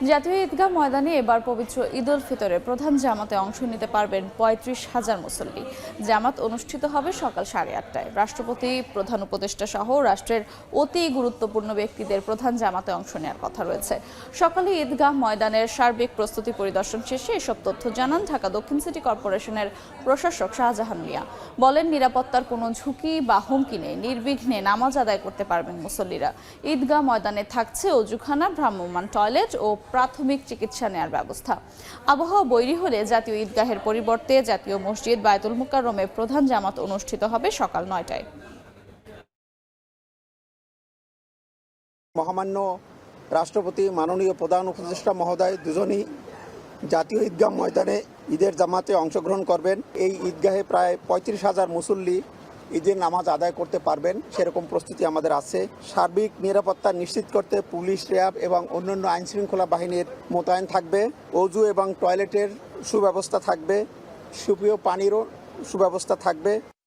জাতীয় ঈদগাহ ময়দানে এবার পবিত্র ঈদ উল ফিতরে প্রধান জামাতে অংশ নিতে পারবেন ৩৫,০০০ মুসল্লি। জামাত অনুষ্ঠিত হবে সকাল 8:30টায়। রাষ্ট্রপতি, প্রধান উপদেষ্টা সহ রাষ্ট্রের অতি গুরুত্বপূর্ণ ব্যক্তিদের প্রধান জামাতে অংশ নেওয়ার কথা রয়েছে। সকালে ঈদগাহ ময়দানের সার্বিক প্রস্তুতি পরিদর্শন শেষে এসব তথ্য জানান ঢাকা দক্ষিণ সিটি কর্পোরেশনের প্রশাসক শাহজাহান মিয়া। বলেন, নিরাপত্তার কোনো ঝুঁকি বা হুমকি নেই, নির্বিঘ্নে নামাজ আদায় করতে পারবেন মুসল্লিরা। ঈদগাহ ময়দানে থাকছে অজুখানা, ভ্রাম্যমাণ টয়লেট ও প্রাথমিক চিকিৎসা নেয়ার ব্যবস্থা। আবহাওয়া বৈরী হলে জাতীয় ঈদগাহের পরিবর্তে জাতীয় মসজিদ বায়তুল মুকাররমে প্রধান জামাত অনুষ্ঠিত হবে সকাল 9টায়। মহামান্য রাষ্ট্রপতি, মাননীয় প্রধান উপদেষ্টা মহোদয় দুজনই জাতীয় ঈদগাহ ময়দানে ঈদের জামাতে অংশগ্রহণ করবেন। এই ঈদগাহে প্রায় ৩৫,০০০ মুসল্লি ঈদের নামাজ আদায় করতে পারবেন, সেরকম প্রস্তুতি আমাদের আছে। সার্বিক নিরাপত্তা নিশ্চিত করতে পুলিশ, র্যাব এবং অন্যান্য আইনশৃঙ্খলা বাহিনীর মোতায়েন থাকবে। অজু এবং টয়লেটের সুব্যবস্থা থাকবে, সুপেয় পানিরও সুব্যবস্থা থাকবে।